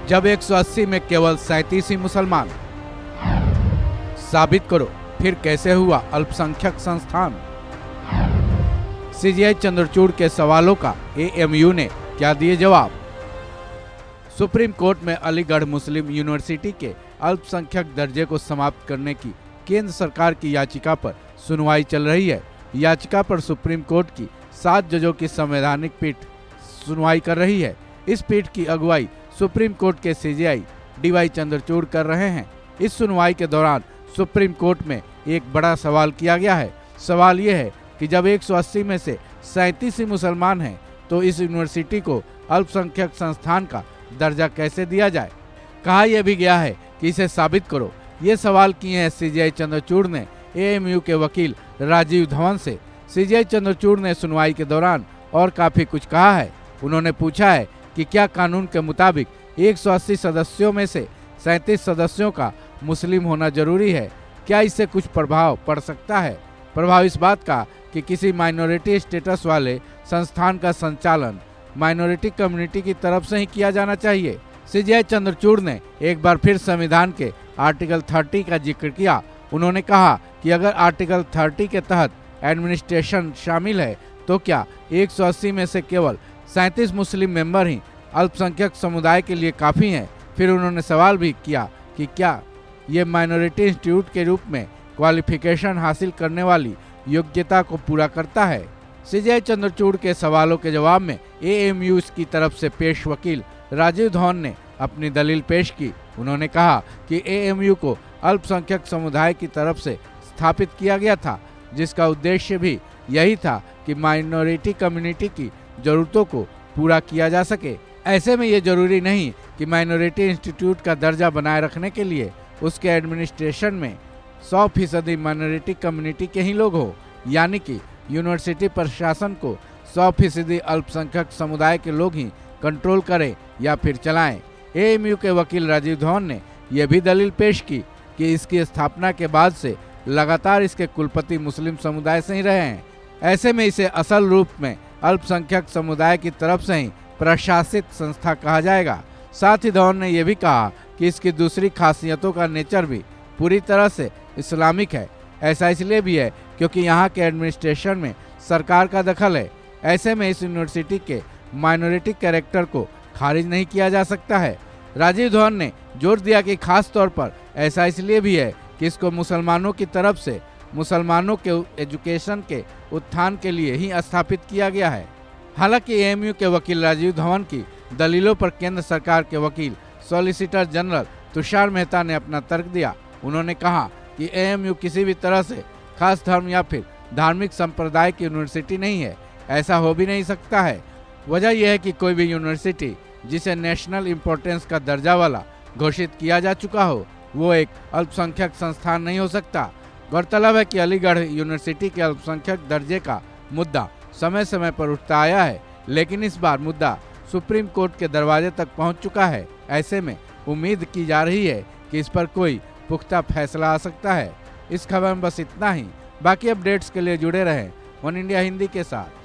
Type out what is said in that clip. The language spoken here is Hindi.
जब 180 में केवल 37 ही मुसलमान। साबित करो फिर कैसे हुआ अल्पसंख्यक संस्थान। सीजीआई चंद्रचूड़ के सवालों का एएमयू ने क्या दिए जवाब। सुप्रीम कोर्ट में अलीगढ़ मुस्लिम यूनिवर्सिटी के अल्पसंख्यक दर्जे को समाप्त करने की केंद्र सरकार की याचिका पर सुनवाई चल रही है। याचिका पर सुप्रीम कोर्ट की 7 जजों की संवैधानिक पीठ सुनवाई कर रही है। इस पीठ की अगुवाई सुप्रीम कोर्ट के सीजीआई डीवाई चंद्रचूड़ कर रहे हैं। इस सुनवाई के दौरान सुप्रीम कोर्ट में एक बड़ा सवाल किया गया है। सवाल यह है कि जब 180 में से 37 ही मुसलमान हैं तो इस यूनिवर्सिटी को अल्पसंख्यक संस्थान का दर्जा कैसे दिया जाए। कहा यह भी गया है कि इसे साबित करो। ये सवाल किए हैं सीजीआई चंद्रचूड़ ने एएमयू के वकील राजीव धवन से। सीजीआई चंद्रचूड़ ने सुनवाई के दौरान और काफी कुछ कहा है। उन्होंने पूछा है कि क्या कानून के मुताबिक 180 सदस्यों में से 37 सदस्यों का मुस्लिम होना जरूरी है। क्या इससे कुछ प्रभाव पड़ सकता है। प्रभाव इस बात का कि किसी माइनॉरिटी स्टेटस वाले संस्थान का संचालन माइनॉरिटी कम्युनिटी की तरफ से ही किया जाना चाहिए। सीजीआई चंद्रचूड़ ने एक बार फिर संविधान के आर्टिकल 30 का जिक्र किया। उन्होंने कहा कि अगर आर्टिकल 30 के तहत एडमिनिस्ट्रेशन शामिल है तो क्या 180 में से केवल 37 मुस्लिम मेंबर ही अल्पसंख्यक समुदाय के लिए काफ़ी हैं। फिर उन्होंने सवाल भी किया कि क्या ये माइनॉरिटी इंस्टीट्यूट के रूप में क्वालिफिकेशन हासिल करने वाली योग्यता को पूरा करता है। सीजीआई चंद्रचूड़ के सवालों के जवाब में एएमयू की तरफ से पेश वकील राजीव धवन ने अपनी दलील पेश की। उन्होंने कहा कि एएमयू को अल्पसंख्यक समुदाय की तरफ से स्थापित किया गया था, जिसका उद्देश्य भी यही था कि माइनॉरिटी कम्युनिटी की जरूरतों को पूरा किया जा सके। ऐसे में ये जरूरी नहीं कि माइनॉरिटी इंस्टीट्यूट का दर्जा बनाए रखने के लिए उसके एडमिनिस्ट्रेशन में 100% माइनॉरिटी कम्युनिटी के ही लोग हो, यानी कि यूनिवर्सिटी प्रशासन को 100% अल्पसंख्यक समुदाय के लोग ही कंट्रोल करें या फिर चलाएं। एएमयू के वकील राजीव धवन ने यह भी दलील पेश की कि इसकी स्थापना के बाद से लगातार इसके कुलपति मुस्लिम समुदाय से ही रहे हैं। ऐसे में इसे असल रूप में अल्पसंख्यक समुदाय की तरफ से ही प्रशासित संस्था कहा जाएगा। साथ ही धवन ने यह भी कहा कि इसकी दूसरी खासियतों का नेचर भी पूरी तरह से इस्लामिक है। ऐसा इसलिए भी है क्योंकि यहाँ के एडमिनिस्ट्रेशन में सरकार का दखल है। ऐसे में इस यूनिवर्सिटी के माइनॉरिटी कैरेक्टर को खारिज नहीं किया जा सकता है। राजीव धवन ने जोर दिया कि खास तौर पर ऐसा इसलिए भी है कि इसको मुसलमानों की तरफ से मुसलमानों के एजुकेशन के उत्थान के लिए ही स्थापित किया गया है। हालांकि एएमयू के वकील राजीव धवन की दलीलों पर केंद्र सरकार के वकील सॉलिसिटर जनरल तुषार मेहता ने अपना तर्क दिया। उन्होंने कहा कि एएमयू किसी भी तरह से खास धर्म या फिर धार्मिक संप्रदाय की यूनिवर्सिटी नहीं है। ऐसा हो भी नहीं सकता है। वजह यह है कि कोई भी यूनिवर्सिटी जिसे नेशनल इम्पोर्टेंस का दर्जा वाला घोषित किया जा चुका हो वो एक अल्पसंख्यक संस्थान नहीं हो सकता। गौरतलब है कि अलीगढ़ यूनिवर्सिटी के अल्पसंख्यक दर्जे का मुद्दा समय समय पर उठता आया है, लेकिन इस बार मुद्दा सुप्रीम कोर्ट के दरवाजे तक पहुंच चुका है। ऐसे में उम्मीद की जा रही है कि इस पर कोई पुख्ता फैसला आ सकता है। इस खबर में बस इतना ही। बाकी अपडेट्स के लिए जुड़े रहें वन इंडिया हिंदी के साथ।